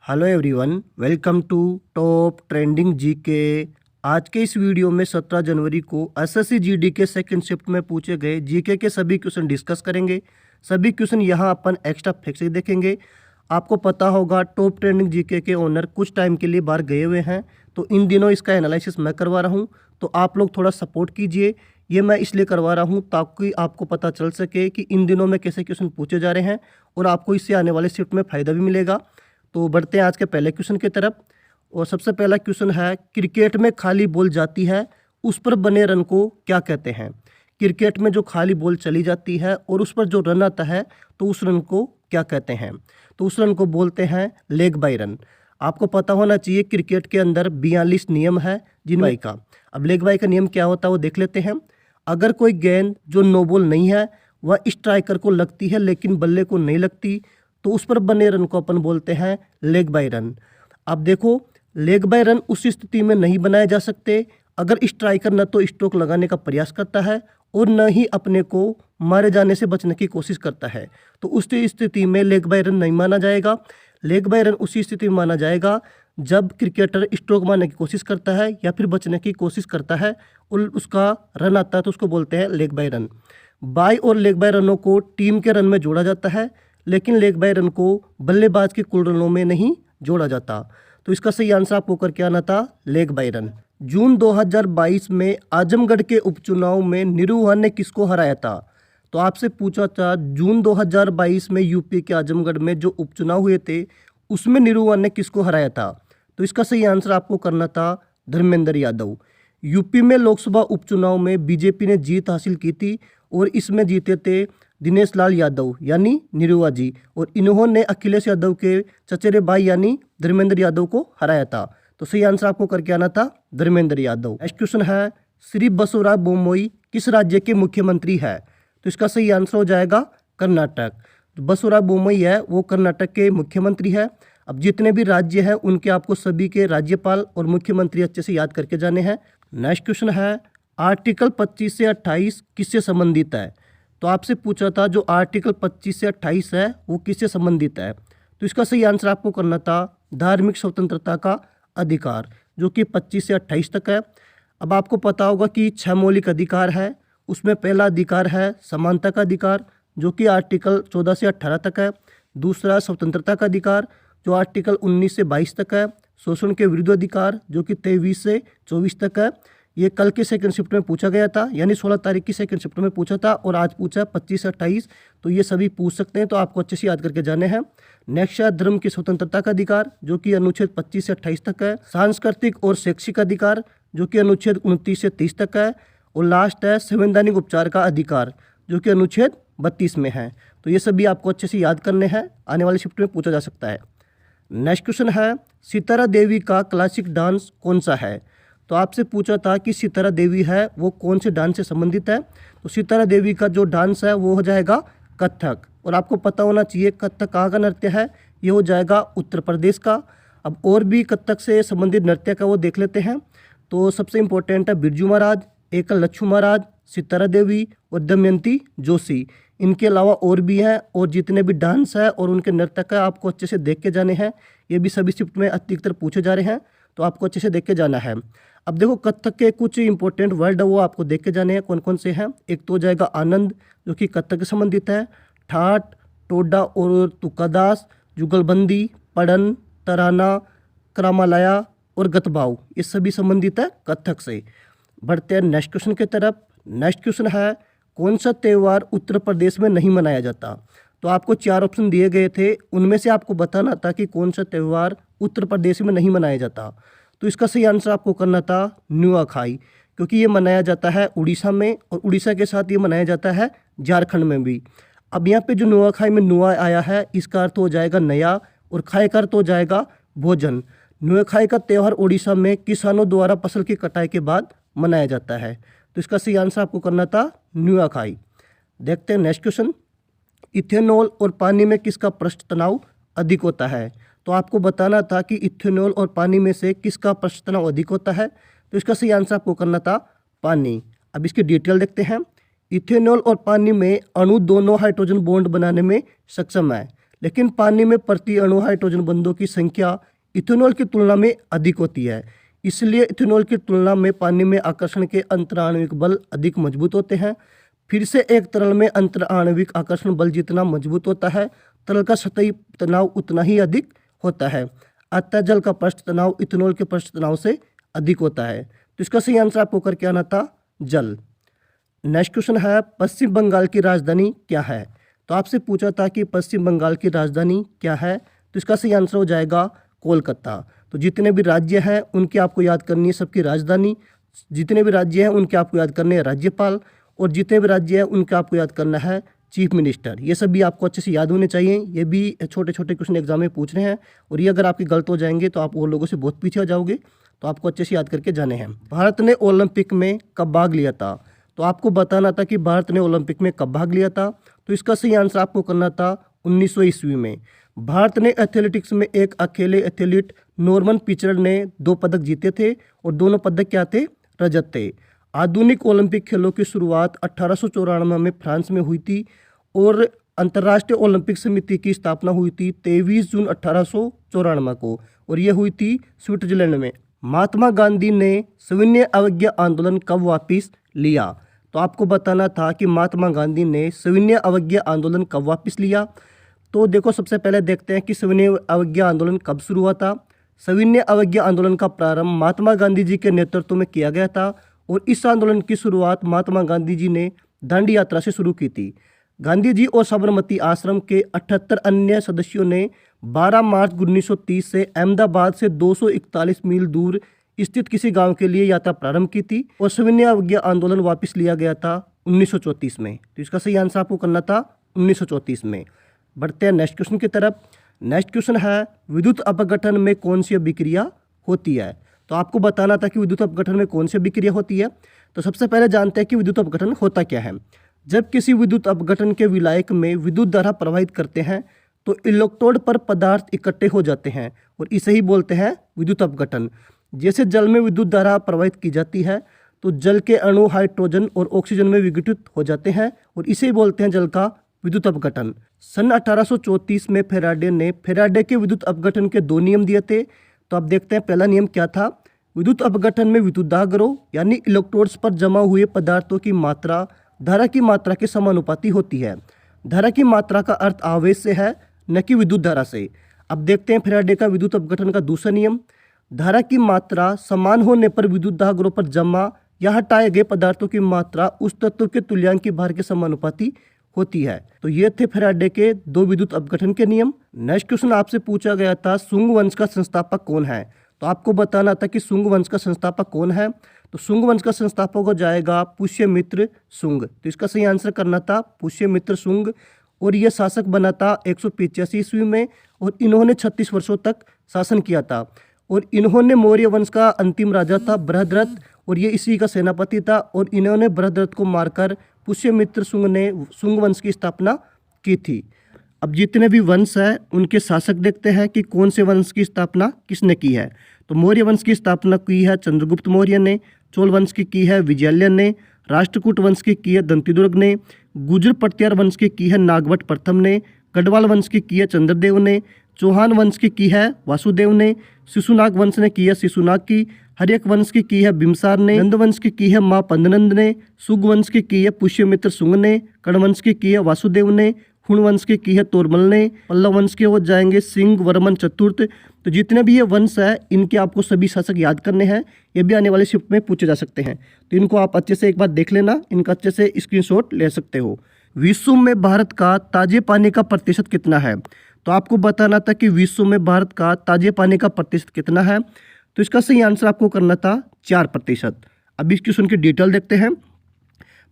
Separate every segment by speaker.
Speaker 1: Hello everyone, welcome to top trending GK. आज के इस वीडियो में 17 जनवरी को एसएससी जीडी के सेकंड शिफ्ट में पूछे गए जीके के सभी क्वेश्चन डिस्कस करेंगे। सभी क्वेश्चन यहाँ अपन एक्स्ट्रा फैक्ट से देखेंगे। आपको पता होगा टॉप ट्रेंडिंग जीके के ओनर कुछ टाइम के लिए बाहर गए हुए हैं, तो इन दिनों इसका एनालिसिस मैं करवा रहा हूँ, तो आप लोग थोड़ा सपोर्ट कीजिए। ये मैं इसलिए करवा रहा हूँ ताकि आपको पता चल सके कि इन दिनों में कैसे क्वेश्चन पूछे जा रहे हैं और आपको इससे आने वाले शिफ्ट में फ़ायदा भी मिलेगा। तो बढ़ते हैं आज के पहले क्वेश्चन की तरफ। और सबसे पहला क्वेश्चन है, क्रिकेट में खाली बॉल जाती है उस पर बने रन को क्या कहते हैं। क्रिकेट में जो खाली बॉल चली जाती है और उस पर जो रन आता है तो उस रन को क्या कहते हैं। तो उस रन को बोलते हैं लेग बाय रन। आपको पता होना चाहिए क्रिकेट के अंदर 42 नियम है जिनमें का। अब लेग बाय का नियम क्या होता है वो देख लेते हैं। अगर कोई गेंद जो नो बॉल नहीं है वह स्ट्राइकर को लगती है लेकिन बल्ले को नहीं लगती तो उस पर बने रन को अपन बोलते हैं लेग बाय रन। अब देखो, लेग बाय रन उस स्थिति में नहीं बनाए जा सकते अगर स्ट्राइकर न तो स्ट्रोक लगाने का प्रयास करता है और न ही अपने को मारे जाने से बचने की कोशिश करता है, तो उस स्थिति में लेग बाय रन नहीं माना जाएगा। लेग बाय रन उसी स्थिति में माना जाएगा जब क्रिकेटर स्ट्रोक मारने की कोशिश करता है या फिर बचने की कोशिश करता है और उसका रन आता है तो उसको बोलते हैं लेग बाय रन। बाय और लेग बाय रनों को टीम के रन में जोड़ा जाता है, लेकिन लेग बाय रन को बल्लेबाज के कुल रनों में नहीं जोड़ा जाता। तो इसका सही आंसर आपको करके आना था लेग बाय रन। जून 2022 में आजमगढ़ के उपचुनाव में निरुआ ने किसको हराया था। तो आपसे पूछा था जून 2022 में यूपी के आजमगढ़ में जो उपचुनाव हुए थे उसमें निरुआ ने किसको हराया था। तो इसका सही आंसर आपको करना था धर्मेंद्र यादव। यूपी में लोकसभा उपचुनाव में बीजेपी ने जीत हासिल की थी और इसमें जीते थे दिनेश लाल यादव यानी निरुआ जी, और इन्होंने अखिलेश यादव के चचेरे भाई यानी धर्मेंद्र यादव को हराया था। तो सही आंसर आपको करके आना था धर्मेंद्र यादव। नेक्स्ट क्वेश्चन है, श्री बसवराज बोम्मई किस राज्य के मुख्यमंत्री है। तो इसका सही आंसर हो जाएगा कर्नाटक। तो बसवराज बोम्मई है वो कर्नाटक के मुख्यमंत्री है। अब जितने भी राज्य हैं उनके आपको सभी के राज्यपाल और मुख्यमंत्री अच्छे से याद करके जाने हैं। नेक्स्ट क्वेश्चन है, आर्टिकल 25 से 28 किससे संबंधित है। तो आपसे पूछा था जो आर्टिकल 25 से 28 है वो किससे संबंधित है। तो इसका सही आंसर आपको करना था धार्मिक स्वतंत्रता का अधिकार, जो कि 25 से 28 तक है। अब आपको पता होगा कि 6 मौलिक अधिकार है, उसमें पहला अधिकार है समानता का अधिकार जो कि आर्टिकल 14 से 18 तक है। दूसरा स्वतंत्रता का अधिकार जो आर्टिकल 19 से 22 तक है। शोषण के विरुद्ध अधिकार जो कि 23 से 24 तक है। ये कल के सेकंड शिफ्ट में पूछा गया था, यानी 16 तारीख की सेकंड शिफ्ट में पूछा था और आज पूछा 25 से 28। तो ये सभी पूछ सकते हैं, तो आपको अच्छे से याद करके जाने हैं। नेक्स्ट है धर्म की स्वतंत्रता का अधिकार जो कि अनुच्छेद 25 से 28 तक है। सांस्कृतिक और शैक्षिक अधिकार जो कि अनुच्छेद 29 से 30 तक है। और लास्ट है संवैधानिक उपचार का अधिकार जो कि अनुच्छेद 32 में है। तो ये सभी आपको अच्छे से याद करने हैं, आने वाले शिफ्ट में पूछा जा सकता है। नेक्स्ट क्वेश्चन है, सितारा देवी का क्लासिक डांस कौन सा है। तो आपसे पूछा था कि सितारा देवी है वो कौन से डांस से संबंधित है। तो सितारा देवी का जो डांस है वो हो जाएगा कथक। और आपको पता होना चाहिए कथक कहाँ का नृत्य है, ये हो जाएगा उत्तर प्रदेश का। अब और भी कथक से संबंधित नृत्य का वो देख लेते हैं। तो सबसे इम्पोर्टेंट है बिरजू महाराज, एकल लक्ष्मण महाराज, सितारा देवी और दमयंती जोशी। इनके अलावा और भी हैं, और जितने भी डांस है और उनके नृत्य का आपको अच्छे से देख के जाने हैं। ये भी सभी शिफ्ट में अधिकतर पूछे जा रहे हैं, तो आपको अच्छे से देख के जाना है। अब देखो कथक के कुछ इंपॉर्टेंट वर्ड है वो आपको देख के जाने हैं कौन कौन से हैं। एक तो हो जाएगा आनंद जो कि कथक से संबंधित है। ठाट, टोडा और तुकादास, जुगलबंदी, पड़न, तराना, क्रामालया और गतबाव, ये सभी संबंधित है कथक से। बढ़ते हैं नेक्स्ट क्वेश्चन की तरफ। नेक्स्ट क्वेश्चन है, कौन सा त्यौहार उत्तर प्रदेश में नहीं मनाया जाता। तो आपको 4 ऑप्शन दिए गए थे, उनमें से आपको बताना था कि कौन सा त्यौहार उत्तर प्रदेश में नहीं मनाया जाता। तो इसका सही आंसर आपको करना था नुआखाई, क्योंकि ये मनाया जाता है उड़ीसा में और उड़ीसा के साथ ये मनाया जाता है झारखंड में भी। अब यहाँ पे जो नुआखाई में नुआ आया है इसका अर्थ हो जाएगा नया और खाई का अर्थ हो जाएगा भोजन। नुआखाई का त्यौहार उड़ीसा में किसानों द्वारा फसल की कटाई के बाद मनाया जाता है। तो इसका सही आंसर आपको करना था नुआखाई। देखते हैं नेक्स्ट क्वेश्चन, इथेनॉल और पानी में किसका पृष्ठ तनाव अधिक होता है। तो आपको बताना था कि इथेनॉल और पानी में से किसका पृष्ठ तनाव अधिक होता है। तो इसका सही आंसर आपको करना था पानी। अब इसकी डिटेल देखते हैं। इथेनॉल और पानी में अणु दोनों हाइड्रोजन बॉन्ड बनाने में सक्षम है, लेकिन पानी में प्रति अणु हाइड्रोजन बंधों की संख्या इथेनॉल की तुलना में अधिक होती है। इसलिए इथेनॉल की तुलना में पानी में आकर्षण के अंतराण्विक बल अधिक मजबूत होते हैं। फिर से एक तरल में अंतराण्विक आकर्षण बल जितना मजबूत होता है, तरल का सतही तनाव उतना ही अधिक होता है। अतः जल का पृष्ठ तनाव इथेनॉल के पृष्ठ तनाव से अधिक होता है। तो इसका सही आंसर आपको करके आना था जल। नेक्स्ट क्वेश्चन है, पश्चिम बंगाल की राजधानी क्या है? तो आपसे पूछा था कि पश्चिम बंगाल की राजधानी क्या है, तो इसका सही आंसर हो जाएगा कोलकाता। तो जितने भी राज्य हैं उनकी आपको याद करनी है सबकी राजधानी, जितने भी राज्य हैं उनके आपको याद करने हैं राज्यपाल, और जितने भी राज्य हैं उनका आपको याद करना है चीफ मिनिस्टर। ये सब भी आपको अच्छे से याद होने चाहिए। ये भी छोटे छोटे क्वेश्चन एग्जाम में पूछ रहे हैं, और ये अगर आपके गलत हो जाएंगे तो आप और लोगों से बहुत पीछे हो जाओगे, तो आपको अच्छे से याद करके जाने हैं। भारत ने ओलंपिक में कब भाग लिया था? तो आपको बताना था कि भारत ने ओलंपिक में कब भाग लिया था। तो इसका सही आंसर आपको करना था 1900 ईस्वी में। भारत ने एथलेटिक्स में एक अकेले एथलीट नॉर्मन पिचर ने 2 पदक जीते थे, और दोनों पदक क्या थे? रजत थे। आधुनिक ओलंपिक खेलों की शुरुआत 1894 में फ्रांस में हुई थी, और अंतर्राष्ट्रीय ओलंपिक समिति की स्थापना हुई थी 23 जून 1894 को, और यह हुई थी स्विट्जरलैंड में। महात्मा गांधी ने सविनय अवज्ञा आंदोलन कब वापस लिया? तो आपको बताना था कि महात्मा गांधी ने सविनय अवज्ञा आंदोलन कब वापस लिया। तो देखो, सबसे पहले देखते हैं कि सविनय अवज्ञा आंदोलन कब शुरू हुआ था। सविनय अवज्ञा आंदोलन का प्रारंभ महात्मा गांधी जी के नेतृत्व में किया गया था, और इस आंदोलन की शुरुआत महात्मा गांधी जी ने दांडी यात्रा से शुरू की थी। गांधी जी और साबरमती आश्रम के 78 अन्य सदस्यों ने 12 मार्च 1930 से अहमदाबाद से 241 मील दूर स्थित किसी गांव के लिए यात्रा प्रारंभ की थी, और सविनय अवज्ञा आंदोलन वापस लिया गया था 1934 में। तो इसका सही आंसर आपको करना था 1934 में। बढ़ते हैं नेक्स्ट क्वेश्चन की तरफ। नेक्स्ट क्वेश्चन है, विद्युत अपघटन में कौन सी अभिक्रिया होती है? तो आपको बताना था कि विद्युत अपघटन में कौन सी अभिक्रिया होती है। तो सबसे पहले जानते हैं कि विद्युत अपघटन होता क्या है। जब किसी विद्युत अपघटन के विलायक में विद्युत धारा प्रवाहित करते हैं तो इलेक्ट्रोड पर पदार्थ इकट्ठे हो जाते हैं, और इसे ही बोलते हैं विद्युत अपघटन। जैसे जल में विद्युत धारा प्रवाहित की जाती है तो जल के अणु हाइड्रोजन और ऑक्सीजन में विघटित हो जाते हैं, और इसे ही बोलते हैं जल का विद्युत अपघटन। सन 1834 में फेराडे के विद्युत अपघटन के 2 नियम दिए थे। तो अब देखते हैं पहला नियम क्या था। विद्युत अपघटन में विद्युतधाग्रोह यानी इलेक्ट्रोड्स पर जमा हुए पदार्थों की मात्रा धारा की मात्रा के समानुपाती होती है। धारा की मात्रा का अर्थ आवेश से है, न कि विद्युत धारा से। अब देखते हैं फेराडे का विद्युत अपघटन का दूसरा नियम। धारा की मात्रा समान होने पर विद्युतधाग्रोह पर जमा या हटाए गए पदार्थों की मात्रा उस तत्व के तुल्यांकी भार के समानुपाती होती है। तो ये थे फेराडे के 2 विद्युत अपघटन के नियम। नेक्स्ट क्वेश्चन आपसे पूछा गया था, शुंग वंश का संस्थापक कौन है? तो आपको बताना था कि शुंग वंश का संस्थापक कौन है। तो शुंग वंश का संस्थापक हो जाएगा पुष्यमित्र शुंग। तो इसका सही आंसर करना था पुष्यमित्र शुंग, और यह शासक बना था 185 ईस्वी में, और इन्होंने 36 वर्षों तक शासन किया था। और इन्होंने मौर्य वंश का अंतिम राजा था बृहद्रथ, और ये इसी का सेनापति था, और इन्होंने बृहद्रथ को मारकर पुष्यमित्र शुंग ने शुंग वंश की स्थापना की थी। अब जितने भी वंश है उनके शासक देखते हैं कि कौन से वंश की स्थापना किसने की है। तो मौर्य वंश की स्थापना की है चंद्रगुप्त मौर्य ने, चोल वंश की है विजयालय ने, राष्ट्रकूट वंश की है दंतिदुर्ग ने, गुर्जर पटियार वंश की है नागभट्ट प्रथम ने, गढ़वाल वंश की है चंद्रदेव ने, चौहान वंश की है वासुदेव ने, शिशुनाग वंश ने की है शिशुनाग की, हर्यक वंश की है बिम्सार ने, नंद वंश की है माँ पंदनंद ने, सुग वंश की है पुष्यमित्र शुंग ने, कर्ण वंश की है वासुदेव ने, हुण वंश की है तोरमल ने, पल्लव वंश के हो जाएंगे सिंह वर्मन चतुर्थ। तो जितने भी ये वंश है इनके आपको सभी शासक याद करने हैं, ये भी आने वाले शिफ्ट में पूछे जा सकते हैं। तो इनको आप अच्छे से एक बार देख लेना, इनका अच्छे से स्क्रीनशॉट ले सकते हो। विश्व में भारत का ताजे पानी का प्रतिशत कितना है? तो आपको बताना था कि विश्व में भारत का ताजे पानी का प्रतिशत कितना है। तो इसका सही आंसर आपको करना था 4%। अब इस क्वेश्चन की डिटेल देखते हैं।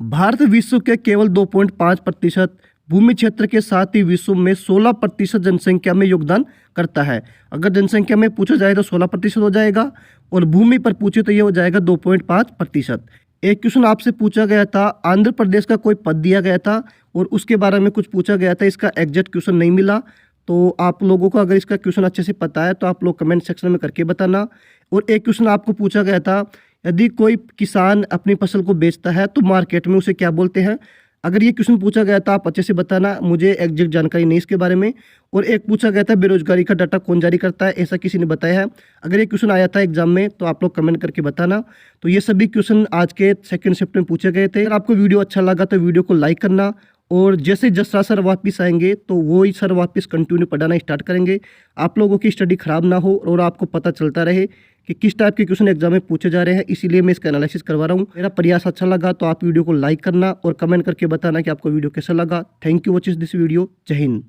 Speaker 1: भारत विश्व के केवल 2.5% भूमि क्षेत्र के साथ ही विश्व में 16% जनसंख्या में योगदान करता है। अगर जनसंख्या में पूछा जाए तो 16% हो जाएगा, और भूमि पर पूछे तो ये हो जाएगा 2.5%। एक क्वेश्चन आपसे पूछा गया था, आंध्र प्रदेश का कोई पद दिया गया था और उसके बारे में कुछ पूछा गया था, इसका एग्जैक्ट क्वेश्चन नहीं मिला। तो आप लोगों को अगर इसका क्वेश्चन अच्छे से पता है तो आप लोग कमेंट सेक्शन में करके बताना। और एक क्वेश्चन आपको पूछा गया था, यदि कोई किसान अपनी फसल को बेचता है तो मार्केट में उसे क्या बोलते हैं? अगर ये क्वेश्चन पूछा गया था आप अच्छे से बताना, मुझे एग्जैक्ट जानकारी नहीं इसके बारे में। और एक पूछा गया था बेरोजगारी का डाटा कौन जारी करता है, ऐसा किसी ने बताया है। अगर ये क्वेश्चन आया था एग्जाम में तो आप लोग कमेंट करके बताना। तो ये सभी क्वेश्चन आज के सेकंड शिफ्ट में पूछे गए थे। अगर आपको वीडियो अच्छा लगा तो वीडियो को लाइक करना, और जैसे जसरा सर वापस आएंगे तो वो ही सर वापस कंटिन्यू पढ़ाना स्टार्ट करेंगे। आप लोगों की स्टडी खराब ना हो और आपको पता चलता रहे कि किस टाइप के क्वेश्चन एग्जाम में पूछे जा रहे हैं, इसीलिए मैं इसका एनालिसिस करवा रहा हूँ। मेरा प्रयास अच्छा लगा तो आप वीडियो को लाइक करना और कमेंट करके बताना कि आपको वीडियो कैसा लगा। Thank you watching this video. जय हिंद।